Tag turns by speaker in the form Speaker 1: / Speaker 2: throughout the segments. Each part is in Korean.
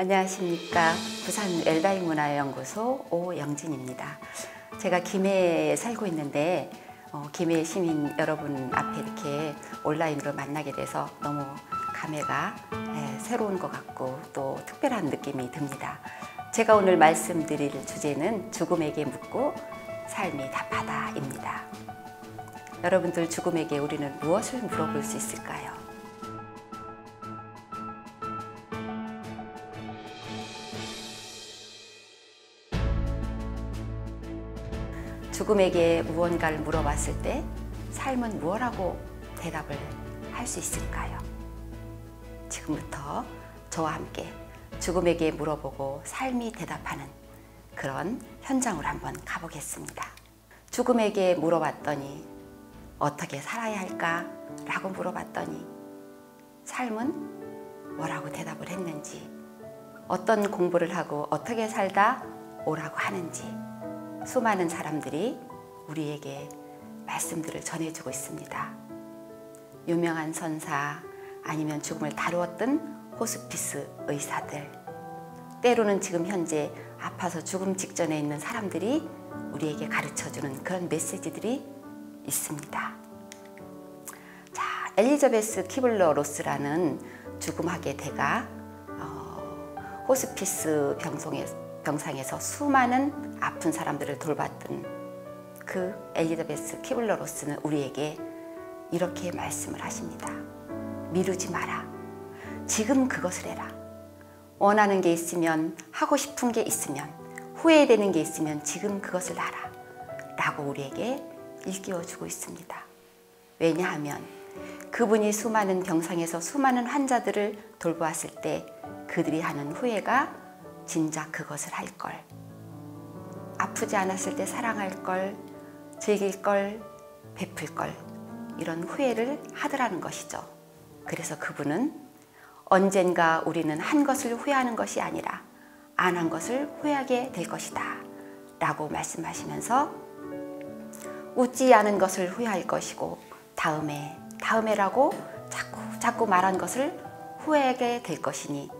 Speaker 1: 안녕하십니까. 부산 엘다잉 문화연구소 오영진입니다. 제가 김해에 살고 있는데 김해 시민 여러분 앞에 이렇게 온라인으로 만나게 돼서 너무 감회가 새로운 것 같고 또 특별한 느낌이 듭니다. 제가 오늘 말씀드릴 주제는 죽음에게 묻고 삶이 답하다입니다. 여러분들 죽음에게 우리는 무엇을 물어볼 수 있을까요? 죽음에게 무언가를 물어봤을 때 삶은 무엇라고 대답을 할 수 있을까요? 지금부터 저와 함께 죽음에게 물어보고 삶이 대답하는 그런 현장으로 한번 가보겠습니다. 죽음에게 물어봤더니 어떻게 살아야 할까? 라고 물어봤더니 삶은 뭐라고 대답을 했는지, 어떤 공부를 하고 어떻게 살다 오라고 하는지 수많은 사람들이 우리에게 말씀들을 전해주고 있습니다. 유명한 선사, 아니면 죽음을 다루었던 호스피스 의사들, 때로는 지금 현재 아파서 죽음 직전에 있는 사람들이 우리에게 가르쳐주는 그런 메시지들이 있습니다. 자, 엘리자베스 키블러-로스라는 죽음학의 대가 호스피스 병상에서 수많은 아픈 사람들을 돌봤던 그 엘리자베스 키블러-로스는 우리에게 이렇게 말씀을 하십니다. 미루지 마라. 지금 그것을 해라. 원하는 게 있으면, 하고 싶은 게 있으면, 후회되는 게 있으면 지금 그것을 하라 라고 우리에게 일깨워주고 있습니다. 왜냐하면 그분이 수많은 병상에서 수많은 환자들을 돌보았을 때 그들이 하는 후회가 진작 그것을 할 걸, 아프지 않았을 때 사랑할 걸, 즐길 걸, 베풀 걸, 이런 후회를 하더라는 것이죠. 그래서 그분은 언젠가 우리는 한 것을 후회하는 것이 아니라 안 한 것을 후회하게 될 것이다 라고 말씀하시면서 웃지 않은 것을 후회할 것이고 다음에라고 자꾸 말한 것을 후회하게 될 것이니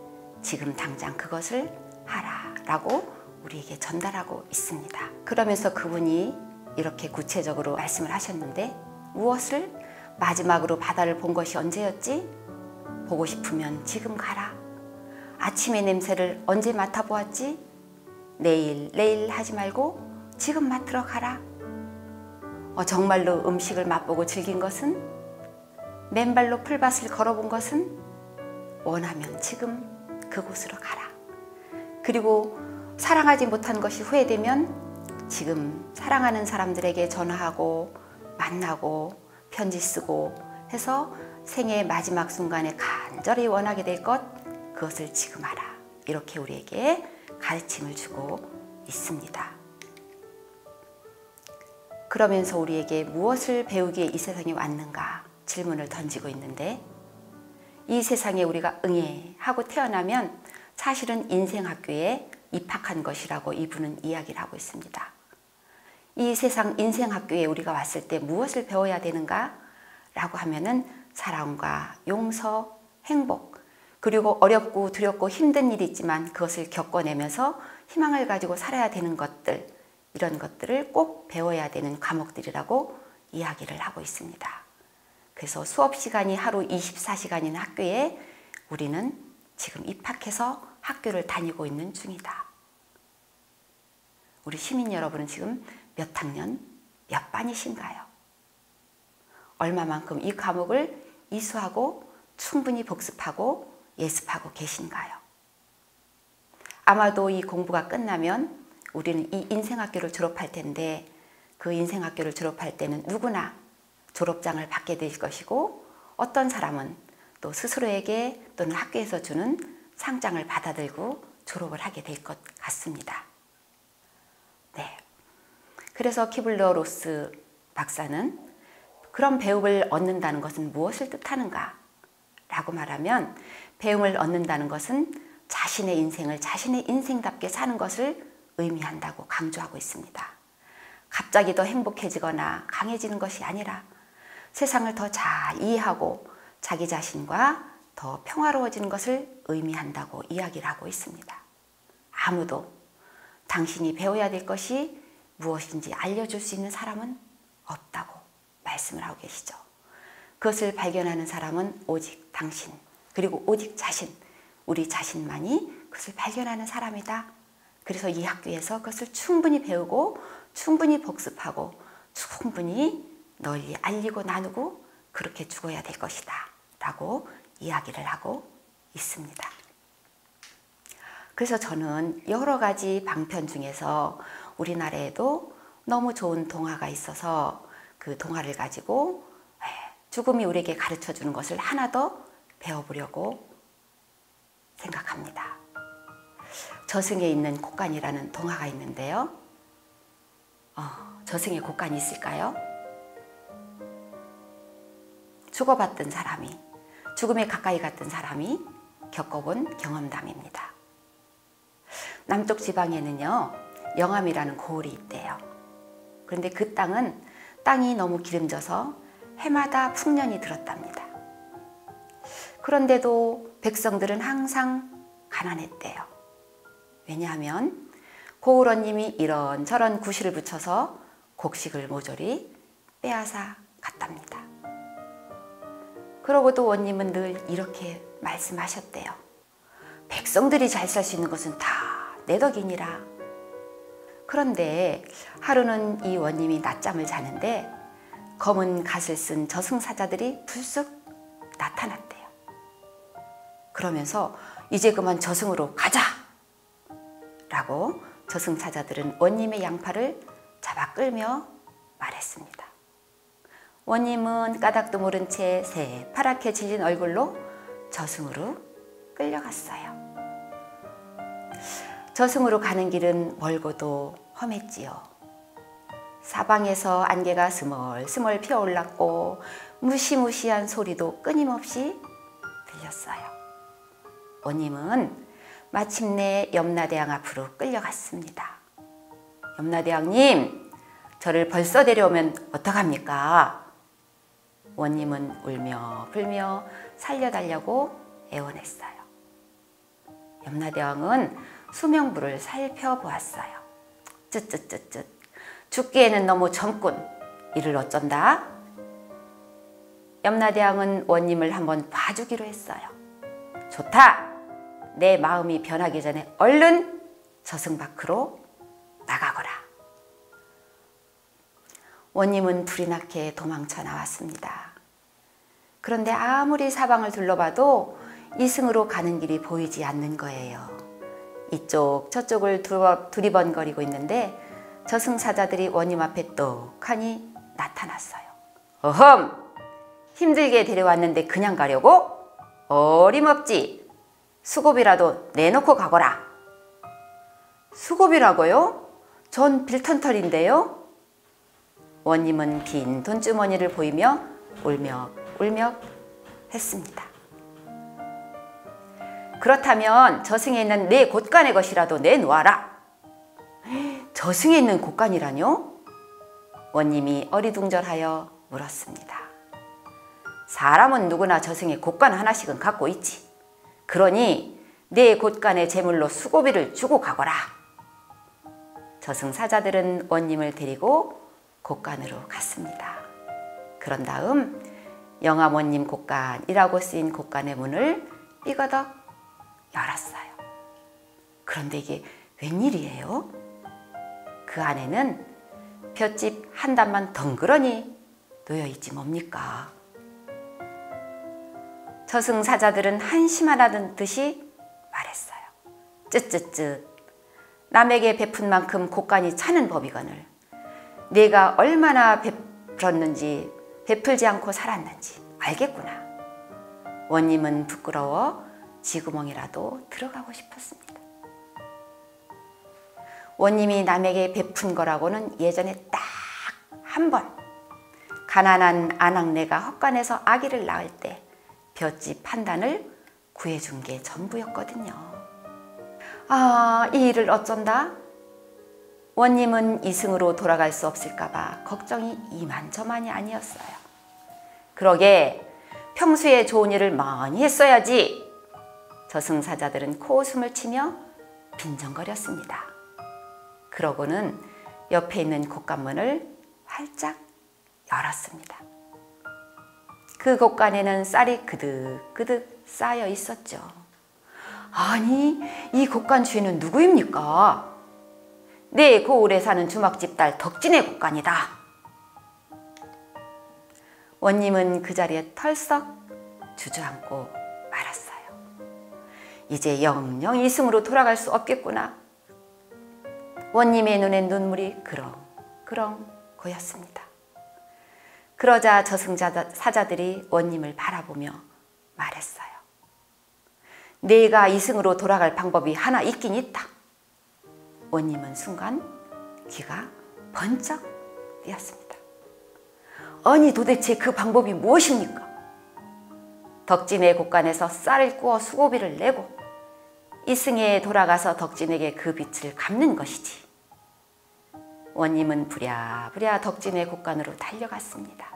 Speaker 1: 지금 당장 그것을 하라 라고 우리에게 전달하고 있습니다. 그러면서 그분이 이렇게 구체적으로 말씀을 하셨는데, 무엇을? 마지막으로 바다를 본 것이 언제였지? 보고 싶으면 지금 가라. 아침의 냄새를 언제 맡아보았지? 내일 하지 말고 지금 맡으러 가라. 정말로 음식을 맛보고 즐긴 것은? 맨발로 풀밭을 걸어본 것은? 원하면 지금 그곳으로 가라. 그리고 사랑하지 못한 것이 후회되면 지금 사랑하는 사람들에게 전화하고 만나고 편지 쓰고 해서 생애의 마지막 순간에 간절히 원하게 될 것, 그것을 지금 하라. 이렇게 우리에게 가르침을 주고 있습니다. 그러면서 우리에게 무엇을 배우기에 이 세상에 왔는가 질문을 던지고 있는데, 이 세상에 우리가 하고 태어나면 사실은 인생학교에 입학한 것이라고 이분은 이야기를 하고 있습니다. 이 세상 인생학교에 우리가 왔을 때 무엇을 배워야 되는가? 라고 하면은 사랑과 용서, 행복, 그리고 어렵고 두렵고 힘든 일이 있지만 그것을 겪어내면서 희망을 가지고 살아야 되는 것들, 이런 것들을 꼭 배워야 되는 과목들이라고 이야기를 하고 있습니다. 그래서 수업 시간이 하루 24시간인 학교에 우리는 지금 입학해서 학교를 다니고 있는 중이다. 우리 시민 여러분은 지금 몇 학년, 몇 반이신가요? 얼마만큼 이 과목을 이수하고 충분히 복습하고 예습하고 계신가요? 아마도 이 공부가 끝나면 우리는 이 인생학교를 졸업할 텐데, 그 인생학교를 졸업할 때는 누구나 졸업장을 받게 될 것이고, 어떤 사람은 또 스스로에게 또는 학교에서 주는 상장을 받아들고 졸업을 하게 될 것 같습니다. 네. 그래서 키블러-로스 박사는 그런 배움을 얻는다는 것은 무엇을 뜻하는가? 라고 말하면, 배움을 얻는다는 것은 자신의 인생을 자신의 인생답게 사는 것을 의미한다고 강조하고 있습니다. 갑자기 더 행복해지거나 강해지는 것이 아니라 세상을 더 잘 이해하고 자기 자신과 더 평화로워지는 것을 의미한다고 이야기를 하고 있습니다. 아무도 당신이 배워야 될 것이 무엇인지 알려줄 수 있는 사람은 없다고 말씀을 하고 계시죠. 그것을 발견하는 사람은 오직 당신, 그리고 오직 자신, 우리 자신만이 그것을 발견하는 사람이다. 그래서 이 학교에서 그것을 충분히 배우고 충분히 복습하고 충분히 널리 알리고 나누고 그렇게 죽어야 될 것이다 라고 이야기를 하고 있습니다. 그래서 저는 여러 가지 방편 중에서 우리나라에도 너무 좋은 동화가 있어서 그 동화를 가지고 죽음이 우리에게 가르쳐주는 것을 하나 더 배워보려고 생각합니다. 저승에 있는 곡간이라는 동화가 있는데요. 저승에 곡간이 있을까요? 죽어봤던 사람이, 죽음에 가까이 갔던 사람이 겪어본 경험담입니다. 남쪽 지방에는요, 영암이라는 고을이 있대요. 그런데 그 땅이 너무 기름져서 해마다 풍년이 들었답니다. 그런데도 백성들은 항상 가난했대요. 왜냐하면 고을원님이 이런저런 구실을 붙여서 곡식을 모조리 빼앗아 갔답니다. 그러고도 원님은 늘 이렇게 말씀하셨대요. 백성들이 잘 살 수 있는 것은 다 내 덕이니라. 그런데 하루는 이 원님이 낮잠을 자는데 검은 갓을 쓴 저승사자들이 불쑥 나타났대요. 그러면서 이제 그만 저승으로 가자! 라고 저승사자들은 원님의 양팔을 잡아 끌며 말했습니다. 원님은 까닭도 모른 채 새파랗게 질린 얼굴로 저승으로 끌려갔어요. 저승으로 가는 길은 멀고도 험했지요. 사방에서 안개가 스멀스멀 피어올랐고 무시무시한 소리도 끊임없이 들렸어요. 원님은 마침내 염라대왕 앞으로 끌려갔습니다. 염라대왕님, 저를 벌써 데려오면 어떡합니까? 원님은 울며 불며 살려달라고 애원했어요. 염라대왕은 수명부를 살펴보았어요. 쯧쯧쯧쯧, 죽기에는 너무 젊군. 이를 어쩐다? 염라대왕은 원님을 한번 봐주기로 했어요. 좋다. 내 마음이 변하기 전에 얼른 저승 밖으로 나가거라. 원님은 불이 나게 도망쳐 나왔습니다. 그런데 아무리 사방을 둘러봐도 이승으로 가는 길이 보이지 않는 거예요. 이쪽 저쪽을 두리번거리고 있는데 저승사자들이 원님 앞에 떡하니 나타났어요. 어흠! 힘들게 데려왔는데 그냥 가려고? 어림없지. 수고비라도 내놓고 가거라. 수고비라고요? 전 빌턴털인데요? 원님은 빈 돈주머니를 보이며 울먹울먹 했습니다. 그렇다면 저승에 있는 내 곳간의 것이라도 내놓아라. 저승에 있는 곳간이라뇨? 원님이 어리둥절하여 물었습니다. 사람은 누구나 저승에 곳간 하나씩은 갖고 있지. 그러니 내 곳간의 제물로 수고비를 주고 가거라. 저승사자들은 원님을 데리고 곳간으로 갔습니다. 그런 다음 영암원님 곳간이라고 쓰인 곳간의 문을 삐거덕 열었어요. 그런데 이게 웬일이에요? 그 안에는 볏짚 한 단만 덩그러니 놓여있지 뭡니까? 저승사자들은 한심하다는 듯이 말했어요. 쯧쯧쯧, 남에게 베푼 만큼 곳간이 차는 법이거늘 내가 얼마나 베풀었는지 베풀지 않고 살았는지 알겠구나. 원님은 부끄러워 쥐구멍이라도 들어가고 싶었습니다. 원님이 남에게 베푼 거라고는 예전에 딱 한 번 가난한 아낙네가 헛간에서 아기를 낳을 때 볏짚 한 단을 구해준 게 전부였거든요. 아, 이 일을 어쩐다? 원님은 이승으로 돌아갈 수 없을까 봐 걱정이 이만저만이 아니었어요. 그러게 평소에 좋은 일을 많이 했어야지. 저승사자들은 코웃음을 치며 빈정거렸습니다. 그러고는 옆에 있는 곶감문을 활짝 열었습니다. 그 곶간에는 쌀이 그득그득 쌓여 있었죠. 아니, 이 곶간 주인은 누구입니까? 네, 고을에 사는 주막집 딸 덕진의 곶간이다. 원님은 그 자리에 털썩 주저앉고 말았어요. 이제 영영 이승으로 돌아갈 수 없겠구나. 원님의 눈엔 눈물이 그렁그렁 고였습니다. 그러자 저승사자들이 원님을 바라보며 말했어요. 내가 이승으로 돌아갈 방법이 하나 있긴 있다. 원님은 순간 귀가 번쩍 뜨였습니다. 아니, 도대체 그 방법이 무엇입니까? 덕진의 곶간에서 쌀을 구워 수고비를 내고 이승에 돌아가서 덕진에게 그 빚을 갚는 것이지. 원님은 부랴부랴 덕진의 곶간으로 달려갔습니다.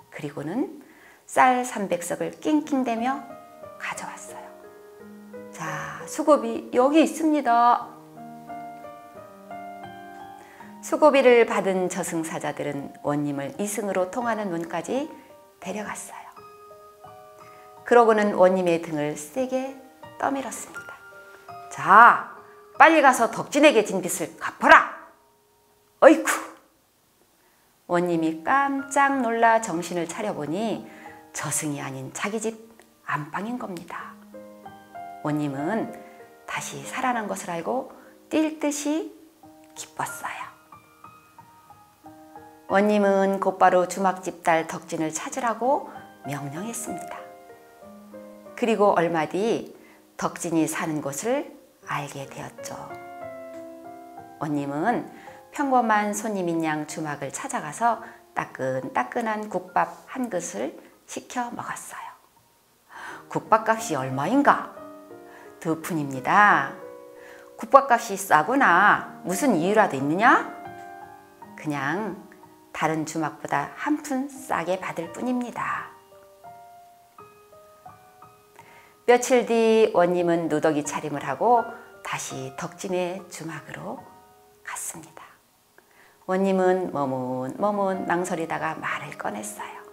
Speaker 1: 그리고는 쌀 300석을 낑낑대며 가져왔어요. 자, 수고비 여기 있습니다. 수고비를 받은 저승사자들은 원님을 이승으로 통하는 문까지 데려갔어요. 그러고는 원님의 등을 세게 떠밀었습니다. 자, 빨리 가서 덕진에게 진 빚을 갚아라. 어이쿠! 원님이 깜짝 놀라 정신을 차려보니 저승이 아닌 자기 집 안방인 겁니다. 원님은 다시 살아난 것을 알고 뛸 듯이 기뻤어요. 원님은 곧바로 주막집 딸 덕진을 찾으라고 명령했습니다. 그리고 얼마 뒤 덕진이 사는 곳을 알게 되었죠. 원님은 평범한 손님인 양 주막을 찾아가서 따끈따끈한 국밥 한 그릇을 시켜 먹었어요. 국밥값이 얼마인가? 2푼입니다. 국밥값이 싸구나. 무슨 이유라도 있느냐? 그냥 다른 주막보다 1푼 싸게 받을 뿐입니다. 며칠 뒤 원님은 누더기 차림을 하고 다시 덕진의 주막으로 갔습니다. 원님은 머문머문 망설이다가 말을 꺼냈어요.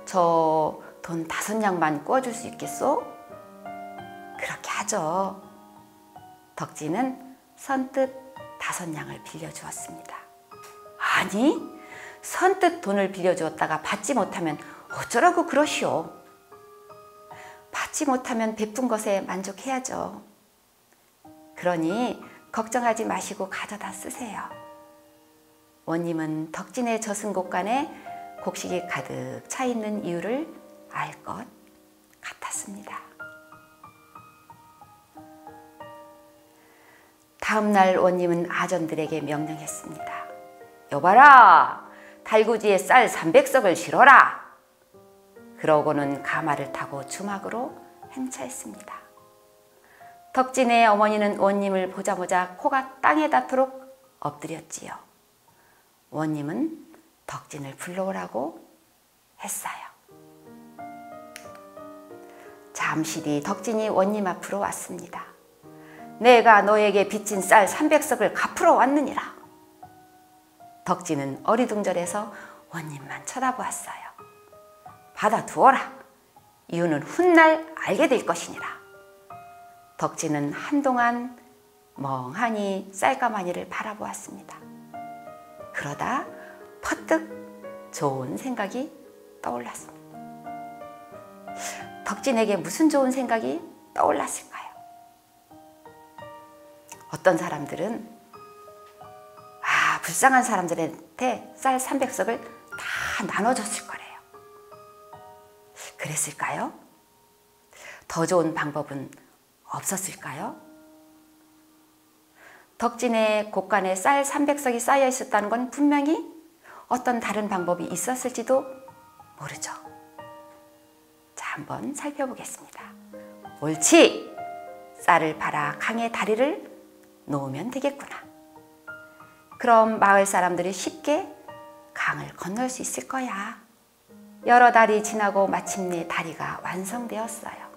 Speaker 1: 저 돈 5냥만 구워줄 수 있겠소? 그렇게 하죠. 덕진은 선뜻 5냥을 빌려주었습니다. 아니, 선뜻 돈을 빌려주었다가 받지 못하면 어쩌라고 그러시오. 받지 못하면 베푼 것에 만족해야죠. 그러니 걱정하지 마시고 가져다 쓰세요. 원님은 덕진의 저승곶간에 곡식이 가득 차 있는 이유를 알 것 같았습니다. 다음 날 원님은 아전들에게 명령했습니다. 여봐라, 달구지에 쌀 300석을 실어라. 그러고는 가마를 타고 주막으로 행차했습니다. 덕진의 어머니는 원님을 보자마자 코가 땅에 닿도록 엎드렸지요. 원님은 덕진을 불러오라고 했어요. 잠시 뒤 덕진이 원님 앞으로 왔습니다. 내가 너에게 빚진 쌀 300석을 갚으러 왔느니라. 덕진은 어리둥절해서 원님만 쳐다보았어요. 받아두어라. 이유는 훗날 알게 될 것이니라. 덕진은 한동안 멍하니 쌀가마니를 바라보았습니다. 그러다 퍼뜩 좋은 생각이 떠올랐습니다. 덕진에게 무슨 좋은 생각이 떠올랐을까요? 어떤 사람들은 불쌍한 사람들한테 쌀 300석을 다 나눠줬을 거래요. 그랬을까요? 더 좋은 방법은 없었을까요? 덕진의 곶간에 쌀 300석이 쌓여 있었다는 건 분명히 어떤 다른 방법이 있었을지도 모르죠. 자, 한번 살펴보겠습니다. 옳지! 쌀을 팔아 강에 다리를 놓으면 되겠구나. 그럼 마을 사람들이 쉽게 강을 건널 수 있을 거야. 여러 달이 지나고 마침내 다리가 완성되었어요.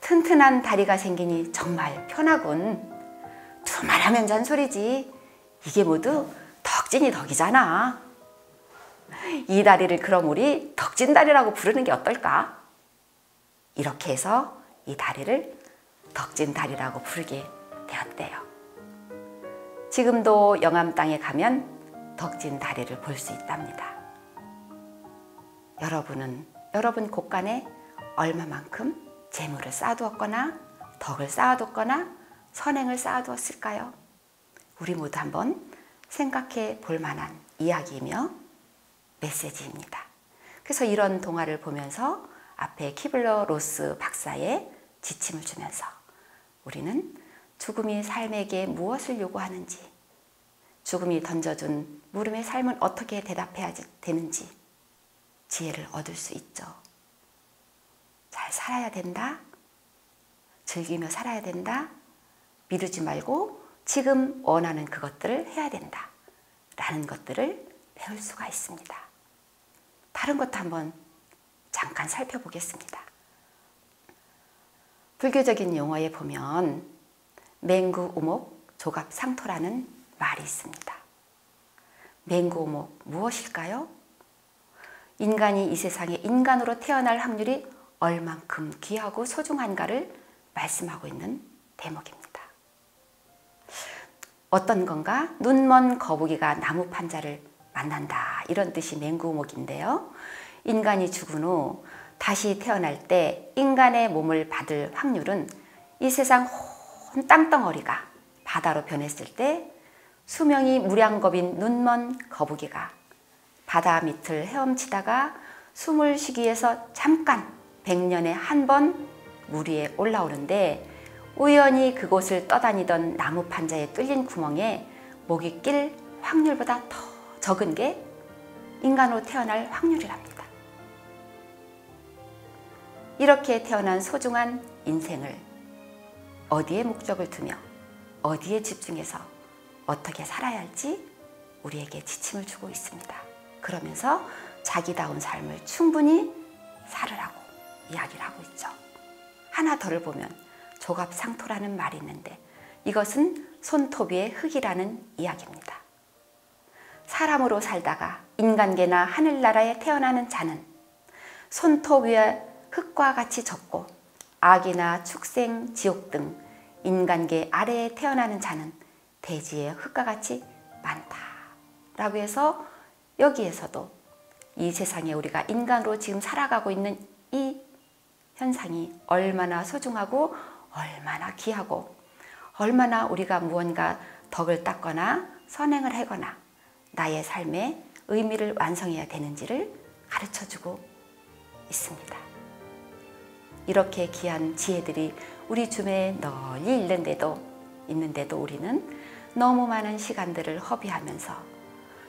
Speaker 1: 튼튼한 다리가 생기니 정말 편하군. 두말하면 잔소리지. 이게 모두 덕진이 덕이잖아. 이 다리를 그럼 우리 덕진다리라고 부르는 게 어떨까? 이렇게 해서 이 다리를 덕진다리라고 부르게 되었대요. 지금도 영암 땅에 가면 덕진다리를 볼 수 있답니다. 여러분은 여러분 곳간에 얼마만큼 재물을 쌓아두었거나 덕을 쌓아뒀거나 선행을 쌓아두었을까요? 우리 모두 한번 생각해 볼 만한 이야기이며 메시지입니다. 그래서 이런 동화를 보면서 앞에 키블러-로스 박사의 지침을 주면서 우리는 죽음이 삶에게 무엇을 요구하는지, 죽음이 던져준 물음의 삶은 어떻게 대답해야 되는지 지혜를 얻을 수 있죠. 잘 살아야 된다. 즐기며 살아야 된다. 미루지 말고 지금 원하는 그것들을 해야 된다. 라는 것들을 배울 수가 있습니다. 다른 것도 한번 잠깐 살펴보겠습니다. 불교적인 용어에 보면 맹구우목 조갑상토라는 말이 있습니다. 맹구우목 무엇일까요? 인간이 이 세상에 인간으로 태어날 확률이 얼만큼 귀하고 소중한가를 말씀하고 있는 대목입니다. 어떤 건가? 눈먼 거북이가 나무 판자를 만난다. 이런 뜻이 맹구우목인데요. 인간이 죽은 후 다시 태어날 때 인간의 몸을 받을 확률은 이 세상 온 땅덩어리가 바다로 변했을 때 수명이 무량겁인 눈먼 거북이가 바다 밑을 헤엄치다가 숨을 쉬기 위해서 잠깐 100년에 한 번 물 위에 올라오는데 우연히 그곳을 떠다니던 나무 판자에 뚫린 구멍에 목이 낄 확률보다 더 적은 게 인간으로 태어날 확률이랍니다. 이렇게 태어난 소중한 인생을 어디에 목적을 두며 어디에 집중해서 어떻게 살아야 할지 우리에게 지침을 주고 있습니다. 그러면서 자기다운 삶을 충분히 살으라고 이야기를 하고 있죠. 하나 더를 보면 조갑상토라는 말이 있는데 이것은 손톱 위의 흙이라는 이야기입니다. 사람으로 살다가 인간계나 하늘나라에 태어나는 자는 손톱 위의 흙과 같이 적고 악이나 축생, 지옥 등 인간계 아래에 태어나는 자는 대지의 흙과 같이 많다 라고 해서 여기에서도 이 세상에 우리가 인간으로 지금 살아가고 있는 이 현상이 얼마나 소중하고 얼마나 귀하고 얼마나 우리가 무언가 덕을 닦거나 선행을 하거나 나의 삶의 의미를 완성해야 되는지를 가르쳐주고 있습니다. 이렇게 귀한 지혜들이 우리 주변에 널리 있는데도 우리는 너무 많은 시간들을 허비하면서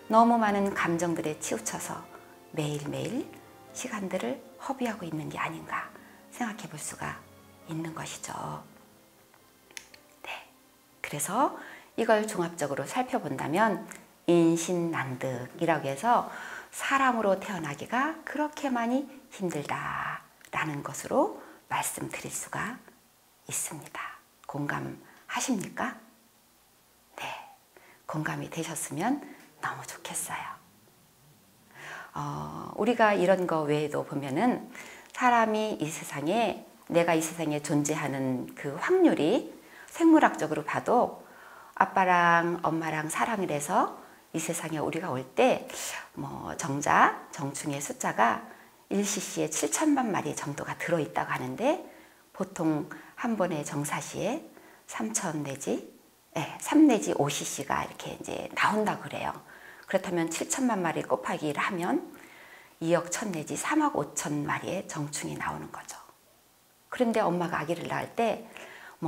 Speaker 1: 너무 많은 감정들에 치우쳐서 매일매일 시간들을 허비하고 있는 게 아닌가 생각해 볼 수가 있는 것이죠. 네, 그래서 이걸 종합적으로 살펴본다면 인신난득이라고 해서 사람으로 태어나기가 그렇게 많이 힘들다라는 것으로 말씀드릴 수가 있습니다. 공감하십니까? 네, 공감이 되셨으면 너무 좋겠어요. 우리가 이런 거 외에도 보면은 사람이 내가 이 세상에 존재하는 그 확률이 생물학적으로 봐도 아빠랑 엄마랑 사랑을 해서 이 세상에 우리가 올 때 정충의 숫자가 일시시에 7천만 마리 정도가 들어있다고 하는데 보통 한 번의 정사시에 3 내지 5cc가 이렇게 이제 나온다고 그래요. 그렇다면 7천만 마리 곱하기를 하면 2억 1천 내지 3억 5천 마리의 정충이 나오는 거죠. 그런데 엄마가 아기를 낳을 때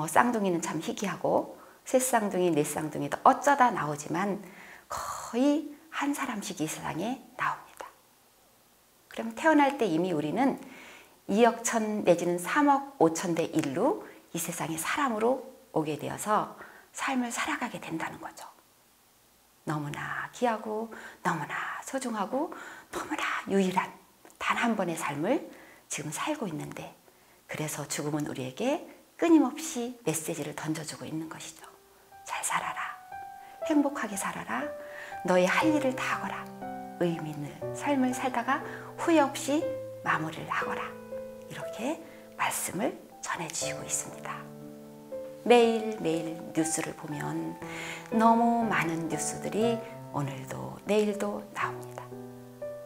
Speaker 1: 쌍둥이는 참 희귀하고 셋쌍둥이, 넷쌍둥이도 어쩌다 나오지만 거의 한 사람씩 이 세상에 나옵니다. 그럼 태어날 때 이미 우리는 2억 1천 내지는 3억 5천 대 1로 이 세상에 사람으로 오게 되어서 삶을 살아가게 된다는 거죠. 너무나 귀하고 너무나 소중하고 너무나 유일한 단 한 번의 삶을 지금 살고 있는데, 그래서 죽음은 우리에게 끊임없이 메시지를 던져주고 있는 것이죠. 잘 살아라. 행복하게 살아라. 너의 할 일을 다 하거라. 의미 있는 삶을 살다가 후회 없이 마무리를 하거라. 이렇게 말씀을 전해주시고 있습니다. 매일매일 뉴스를 보면 너무 많은 뉴스들이 오늘도 내일도 나옵니다.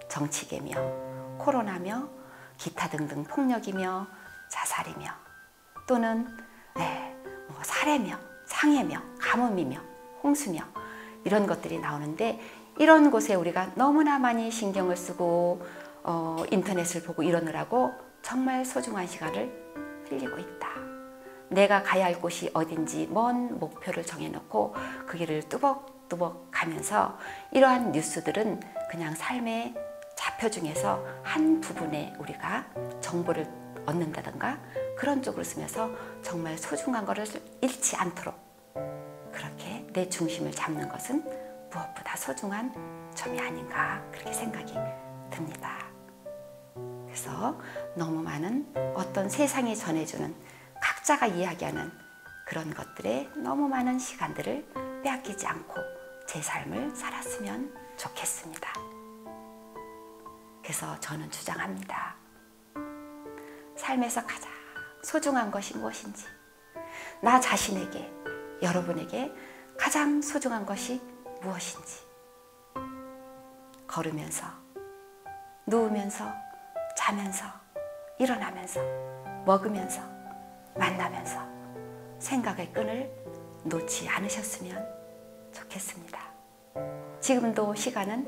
Speaker 1: 정치계며 코로나며 기타 등등 폭력이며 자살이며 또는 살해며 상해며 가뭄이며 홍수며 이런 것들이 나오는데, 이런 곳에 우리가 너무나 많이 신경을 쓰고 인터넷을 보고 이러느라고 정말 소중한 시간을 흘리고 있다. 내가 가야 할 곳이 어딘지 먼 목표를 정해놓고 그 길을 뚜벅뚜벅 가면서 이러한 뉴스들은 그냥 삶의 좌표 중에서 한 부분에 우리가 정보를 얻는다든가 그런 쪽으로 쓰면서 정말 소중한 것을 잃지 않도록 그렇게 내 중심을 잡는 것은 무엇보다 소중한 점이 아닌가, 그렇게 생각이 듭니다. 그래서 너무 많은 어떤 세상이 전해주는 각자가 이야기하는 그런 것들에 너무 많은 시간들을 빼앗기지 않고 제 삶을 살았으면 좋겠습니다. 그래서 저는 주장합니다. 삶에서 가장 소중한 것이 무엇인지, 나 자신에게, 여러분에게 가장 소중한 것이 무엇인지, 걸으면서, 누우면서, 자면서, 일어나면서, 먹으면서, 만나면서 생각의 끈을 놓지 않으셨으면 좋겠습니다. 지금도 시간은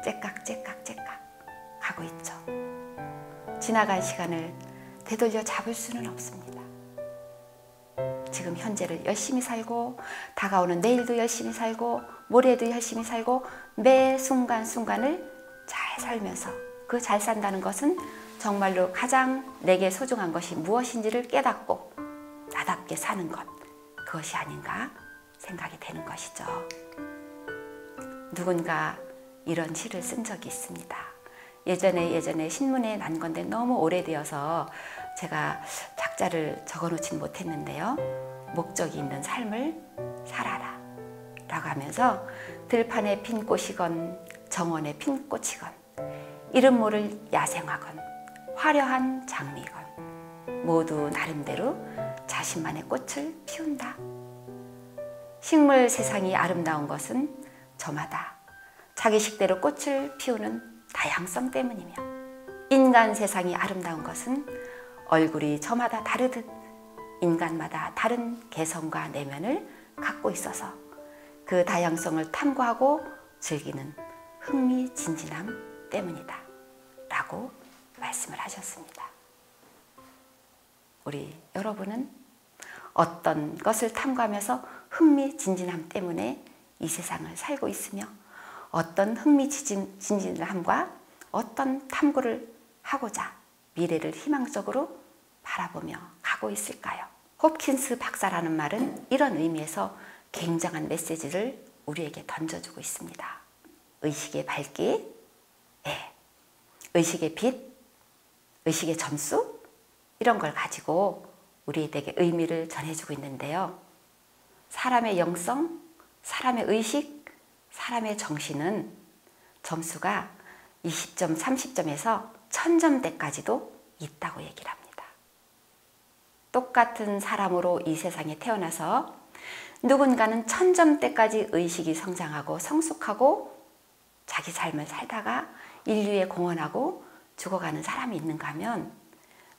Speaker 1: 째깍째깍째깍 가고 있죠. 지나간 시간을 되돌려 잡을 수는 없습니다. 지금 현재를 열심히 살고 다가오는 내일도 열심히 살고 모레도 열심히 살고 매 순간순간을 잘 살면서, 그 잘 산다는 것은 정말로 가장 내게 소중한 것이 무엇인지를 깨닫고 나답게 사는 것, 그것이 아닌가 생각이 되는 것이죠. 누군가 이런 시를 쓴 적이 있습니다. 예전에 신문에 난 건데 너무 오래되어서 제가 작자를 적어놓지는 못했는데요. 목적이 있는 삶을 살아라 라고 하면서 들판에 핀 꽃이건 정원에 핀 꽃이건 이름 모를 야생화건 화려한 장미건 모두 나름대로 자신만의 꽃을 피운다. 식물 세상이 아름다운 것은 저마다 자기 식대로 꽃을 피우는 다양성 때문이며, 인간 세상이 아름다운 것은 얼굴이 저마다 다르듯 인간마다 다른 개성과 내면을 갖고 있어서 그 다양성을 탐구하고 즐기는 흥미진진함 때문이다 라고 말씀을 하셨습니다. 우리 여러분은 어떤 것을 탐구하면서 흥미진진함 때문에 이 세상을 살고 있으며, 어떤 흥미진진함과 어떤 탐구를 하고자 미래를 희망적으로 바라보며 가고 있을까요? 홉킨스 박사라는 말은 이런 의미에서 굉장한 메시지를 우리에게 던져주고 있습니다. 의식의 밝기, 의식의 빛, 의식의 점수, 이런 걸 가지고 우리에게 의미를 전해주고 있는데요. 사람의 영성, 사람의 의식, 사람의 정신은 점수가 20점, 30점에서 1000점대까지도 있다고 얘기를 합니다. 똑같은 사람으로 이 세상에 태어나서 누군가는 1000점대까지 의식이 성장하고 성숙하고 자기 삶을 살다가 인류에 공헌하고 죽어가는 사람이 있는가 하면,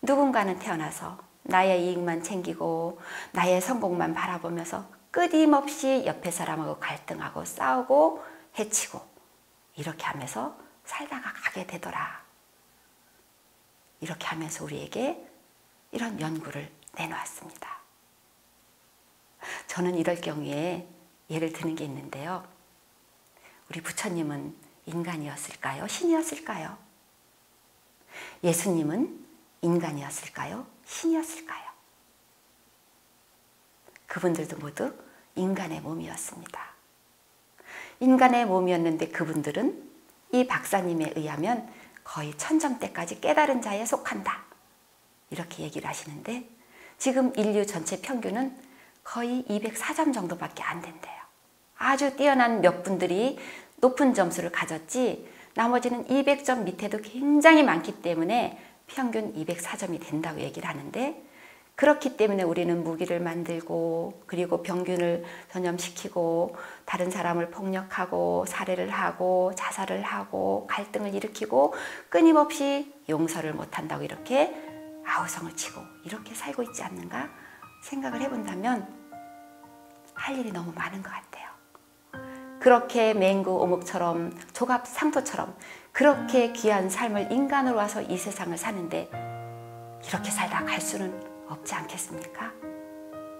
Speaker 1: 누군가는 태어나서 나의 이익만 챙기고 나의 성공만 바라보면서 끊임없이 옆에 사람하고 갈등하고 싸우고 해치고 이렇게 하면서 살다가 가게 되더라. 이렇게 하면서 우리에게 이런 연구를 내놓았습니다. 저는 이럴 경우에 예를 드는 게 있는데요. 우리 부처님은 인간이었을까요? 신이었을까요? 예수님은 인간이었을까요? 신이었을까요? 그분들도 모두 인간의 몸이었습니다. 인간의 몸이었는데 그분들은 이 박사님에 의하면 거의 천점대까지 깨달은 자에 속한다. 이렇게 얘기를 하시는데 지금 인류 전체 평균은 거의 204점 정도밖에 안 된대요. 아주 뛰어난 몇 분들이 높은 점수를 가졌지 나머지는 200점 밑에도 굉장히 많기 때문에 평균 204점이 된다고 얘기를 하는데, 그렇기 때문에 우리는 무기를 만들고 그리고 병균을 전염시키고 다른 사람을 폭력하고 살해를 하고 자살을 하고 갈등을 일으키고 끊임없이 용서를 못한다고 이렇게 아우성을 치고 이렇게 살고 있지 않는가 생각을 해본다면 할 일이 너무 많은 것 같아요. 그렇게 맹구 오목처럼 조갑 상토처럼 그렇게 귀한 삶을 인간으로 와서 이 세상을 사는데 이렇게 살다 갈 수는 없지 않겠습니까?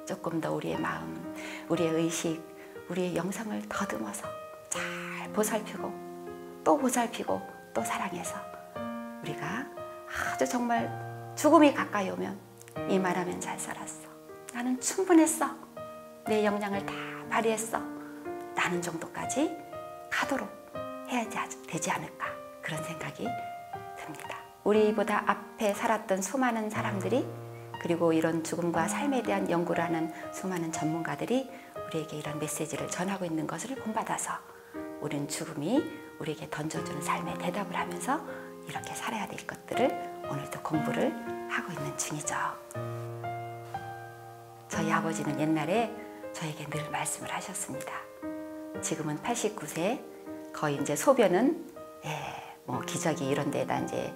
Speaker 1: 조금 더 우리의 마음, 우리의 의식, 우리의 영성을 더듬어서 잘 보살피고 또 보살피고 또 사랑해서 우리가 아주 정말 죽음이 가까이 오면 이 말하면 잘 살았어. 나는 충분했어. 내 역량을 다 발휘했어. 나는 정도까지 가도록 해야 되지 않을까 그런 생각이 듭니다. 우리보다 앞에 살았던 수많은 사람들이 그리고 이런 죽음과 삶에 대한 연구를 하는 수많은 전문가들이 우리에게 이런 메시지를 전하고 있는 것을 본받아서 우리는 죽음이 우리에게 던져주는 삶에 대답을 하면서 이렇게 살아야 될 것들을 오늘도 공부를 하고 있는 중이죠. 저희 아버지는 옛날에 저에게 늘 말씀을 하셨습니다. 지금은 89세, 거의 이제 소변은 뭐 기저귀 이런 데다 이제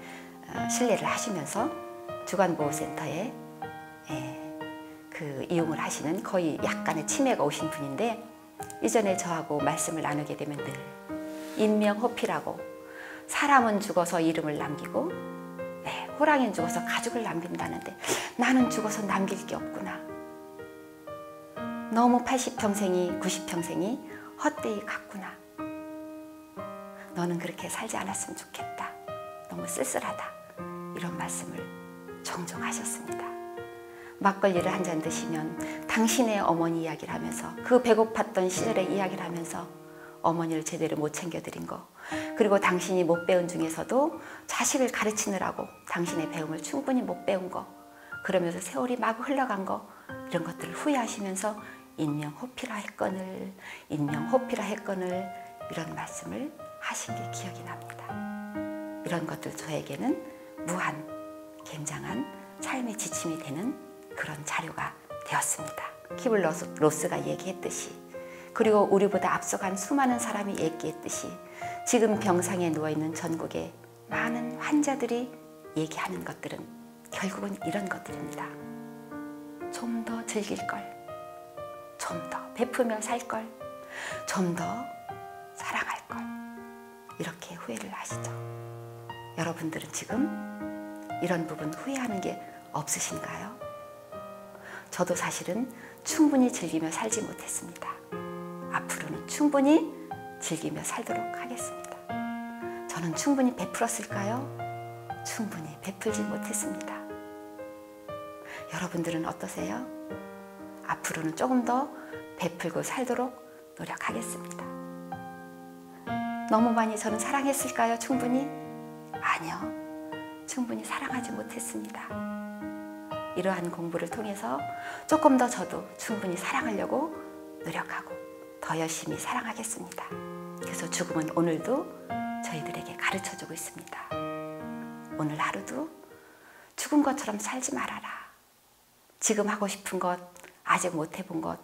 Speaker 1: 실내를 하시면서 주간보호센터에 그 이용을 하시는 거의 약간의 치매가 오신 분인데, 이전에 저하고 말씀을 나누게 되면 늘 인명호피라고, 사람은 죽어서 이름을 남기고 호랑이는 죽어서 가죽을 남긴다는데 나는 죽어서 남길 게 없구나. 너무 80평생이 90평생이 헛되이 갔구나. 너는 그렇게 살지 않았으면 좋겠다. 너무 쓸쓸하다. 이런 말씀을 종종 하셨습니다. 막걸리를 한 잔 드시면 당신의 어머니 이야기를 하면서 그 배고팠던 시절의 이야기를 하면서 어머니를 제대로 못 챙겨드린 거, 그리고 당신이 못 배운 중에서도 자식을 가르치느라고 당신의 배움을 충분히 못 배운 거, 그러면서 세월이 마구 흘러간 거, 이런 것들을 후회하시면서 인명호피라 했거늘 인명호피라 했거늘 이런 말씀을 하신 게 기억이 납니다. 이런 것들 저에게는 무한 굉장한 삶의 지침이 되는 그런 자료가 되었습니다. 키블러로스가 얘기했듯이, 그리고 우리보다 앞서간 수많은 사람이 얘기했듯이 지금 병상에 누워있는 전국의 많은 환자들이 얘기하는 것들은 결국은 이런 것들입니다. 좀 더 즐길 걸, 좀 더 베풀며 살 걸, 좀 더 사랑할 걸, 이렇게 후회를 하시죠. 여러분들은 지금 이런 부분 후회하는 게 없으신가요? 저도 사실은 충분히 즐기며 살지 못했습니다. 앞으로는 충분히 즐기며 살도록 하겠습니다. 저는 충분히 베풀었을까요? 충분히 베풀지 못했습니다. 여러분들은 어떠세요? 앞으로는 조금 더 베풀고 살도록 노력하겠습니다. 너무 많이 저는 사랑했을까요? 충분히? 아니요. 충분히 사랑하지 못했습니다. 이러한 공부를 통해서 조금 더 저도 충분히 사랑하려고 노력하고 더 열심히 사랑하겠습니다. 그래서 죽음은 오늘도 저희들에게 가르쳐주고 있습니다. 오늘 하루도 죽은 것처럼 살지 말아라. 지금 하고 싶은 것, 아직 못 해본 것,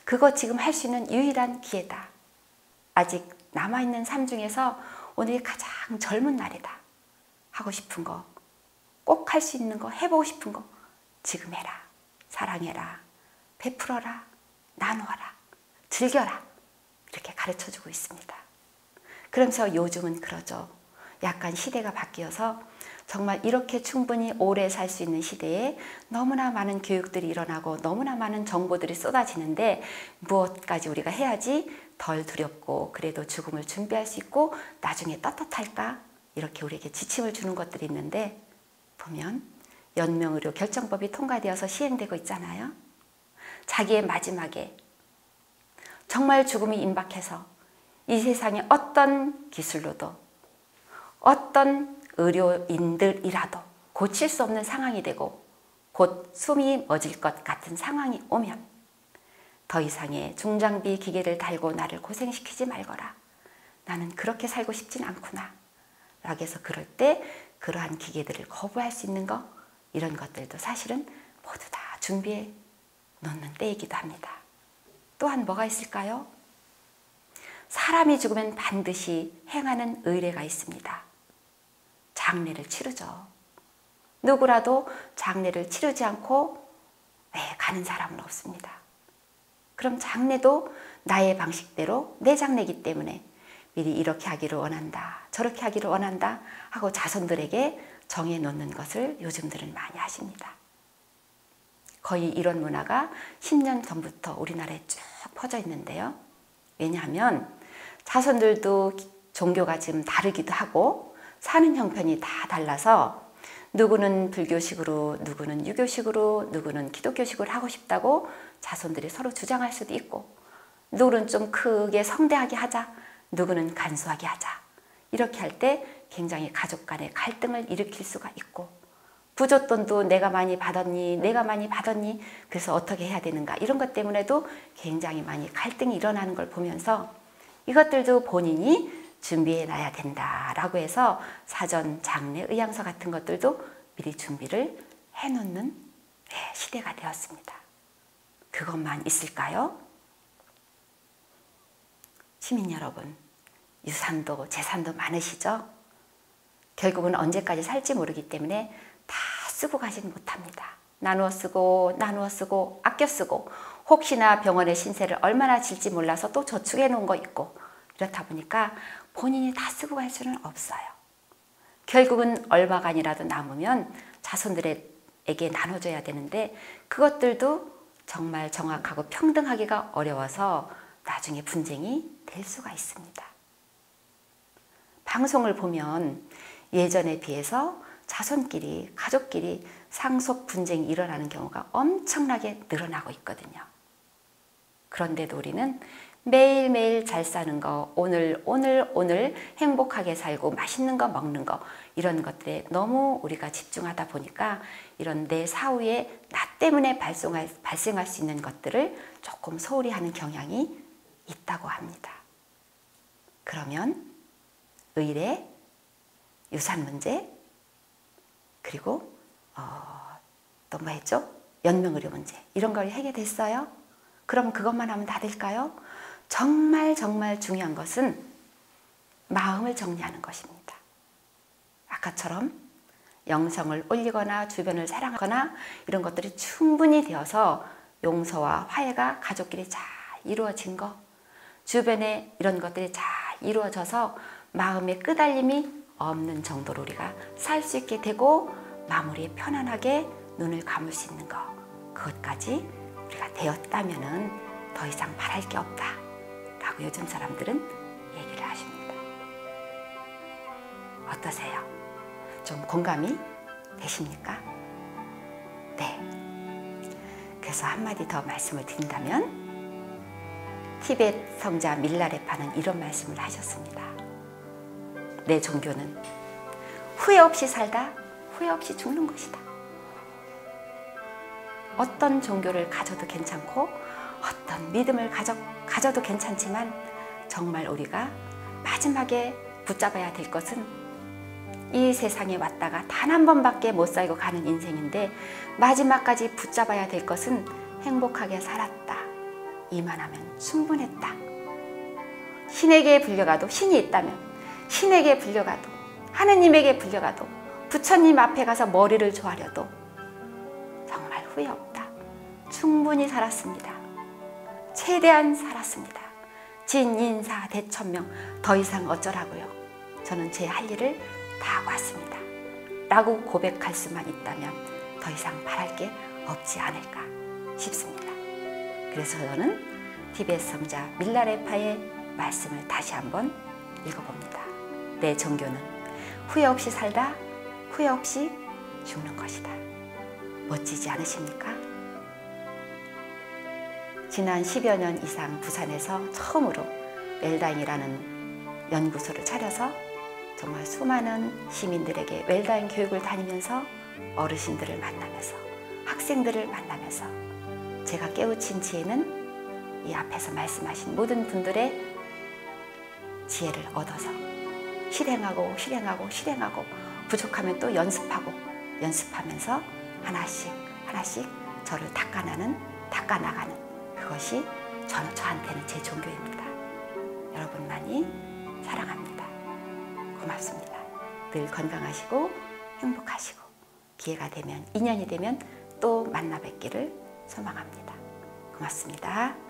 Speaker 1: 그거 지금 할 수 있는 유일한 기회다. 아직 남아있는 삶 중에서 오늘이 가장 젊은 날이다. 하고 싶은 거, 꼭 할 수 있는 거, 해보고 싶은 거 지금 해라. 사랑해라. 베풀어라. 나누어라. 즐겨라. 이렇게 가르쳐주고 있습니다. 그러면서 요즘은 그러죠. 약간 시대가 바뀌어서 정말 이렇게 충분히 오래 살 수 있는 시대에 너무나 많은 교육들이 일어나고 너무나 많은 정보들이 쏟아지는데 무엇까지 우리가 해야지 덜 두렵고 그래도 죽음을 준비할 수 있고 나중에 떳떳할까? 이렇게 우리에게 지침을 주는 것들이 있는데, 보면 연명의료 결정법이 통과되어서 시행되고 있잖아요. 자기의 마지막에 정말 죽음이 임박해서 이 세상의 어떤 기술로도 어떤 의료인들이라도 고칠 수 없는 상황이 되고 곧 숨이 멎을 것 같은 상황이 오면 더 이상의 중장비 기계를 달고 나를 고생시키지 말거라. 나는 그렇게 살고 싶진 않구나. 라고 해서 그럴 때 그러한 기계들을 거부할 수 있는 거, 이런 것들도 사실은 모두 다 준비해 놓는 때이기도 합니다. 또한 뭐가 있을까요? 사람이 죽으면 반드시 행하는 의례가 있습니다. 장례를 치르죠. 누구라도 장례를 치르지 않고 가는 사람은 없습니다. 그럼 장례도 나의 방식대로 내 장례이기 때문에 미리 이렇게 하기를 원한다, 저렇게 하기를 원한다 하고 자손들에게 정해놓는 것을 요즘들은 많이 하십니다. 거의 이런 문화가 10년 전부터 우리나라에 쭉 퍼져 있는데요. 왜냐하면 자손들도 종교가 지금 다르기도 하고 사는 형편이 다 달라서 누구는 불교식으로, 누구는 유교식으로, 누구는 기독교식으로 하고 싶다고 자손들이 서로 주장할 수도 있고, 누구는 좀 크게 성대하게 하자, 누구는 간소하게 하자. 이렇게 할 때 굉장히 가족 간의 갈등을 일으킬 수가 있고, 부조돈도 내가 많이 받았니, 내가 많이 받았니, 그래서 어떻게 해야 되는가, 이런 것 때문에도 굉장히 많이 갈등이 일어나는 걸 보면서 이것들도 본인이 준비해 놔야 된다라고 해서 사전 장례 의향서 같은 것들도 미리 준비를 해놓는 시대가 되었습니다. 그것만 있을까요? 시민 여러분, 유산도 재산도 많으시죠? 결국은 언제까지 살지 모르기 때문에 다 쓰고 가진 못합니다. 나누어 쓰고 나누어 쓰고 아껴 쓰고, 혹시나 병원의 신세를 얼마나 질지 몰라서 또 저축해 놓은 거 있고, 이렇다 보니까 본인이 다 쓰고 갈 수는 없어요. 결국은 얼마간이라도 남으면 자손들에게 나눠줘야 되는데 그것들도 정말 정확하고 평등하기가 어려워서 나중에 분쟁이 될 수가 있습니다. 방송을 보면 예전에 비해서 자손끼리, 가족끼리 상속 분쟁이 일어나는 경우가 엄청나게 늘어나고 있거든요. 그런데도 우리는 매일매일 잘 사는 거, 오늘 행복하게 살고 맛있는 거 먹는 거, 이런 것들에 너무 우리가 집중하다 보니까 이런 내 사후에 나 때문에 발생할 수 있는 것들을 조금 소홀히 하는 경향이 있다고 합니다. 그러면 의례, 유산 문제, 그리고 또 뭐 했죠? 연명의료 문제, 이런 걸 해결됐어요? 그럼 그것만 하면 다 될까요? 정말 중요한 것은 마음을 정리하는 것입니다. 아까처럼 영성을 올리거나 주변을 사랑하거나 이런 것들이 충분히 되어서 용서와 화해가 가족끼리 잘 이루어진 거, 주변에 이런 것들이 잘 이루어져서 마음의 끄달림이 없는 정도로 우리가 살 수 있게 되고 마무리에 편안하게 눈을 감을 수 있는 거, 그것까지 우리가 되었다면은 더 이상 바랄 게 없다 라고 요즘 사람들은 얘기를 하십니다. 어떠세요? 좀 공감이 되십니까? 네. 그래서 한마디 더 말씀을 드린다면 티벳 성자 밀라레파는 이런 말씀을 하셨습니다. 내 종교는 후회 없이 살다 후회 없이 죽는 것이다. 어떤 종교를 가져도 괜찮고 어떤 믿음을 가져도 괜찮지만 정말 우리가 마지막에 붙잡아야 될 것은 이 세상에 왔다가 단 한 번밖에 못 살고 가는 인생인데 마지막까지 붙잡아야 될 것은 행복하게 살았다, 이만하면 충분했다. 신에게 불려가도, 신이 있다면 신에게 불려가도, 하느님에게 불려가도, 부처님 앞에 가서 머리를 조아려도 정말 후회 없다. 충분히 살았습니다. 최대한 살았습니다. 진인사 대천명, 더 이상 어쩌라고요. 저는 제 할 일을 다 하고 왔습니다 라고 고백할 수만 있다면 더 이상 바랄 게 없지 않을까 싶습니다. 그래서 저는 티벳 성자 밀라레파의 말씀을 다시 한번 읽어봅니다. 내 종교는 후회 없이 살다 후회 없이 죽는 것이다. 멋지지 않으십니까? 지난 10여 년 이상 부산에서 처음으로 웰다잉이라는 연구소를 차려서 정말 수많은 시민들에게 웰다인 교육을 다니면서 어르신들을 만나면서 학생들을 만나면서 제가 깨우친 지혜는 이 앞에서 말씀하신 모든 분들의 지혜를 얻어서 실행하고 부족하면 또 연습하면서 하나씩 저를 닦아나가는 그것이 저한테는 제 종교입니다. 여러분만이 사랑합니다. 고맙습니다. 늘 건강하시고 행복하시고 기회가 되면 인연이 되면 또 만나 뵙기를 소망합니다. 고맙습니다.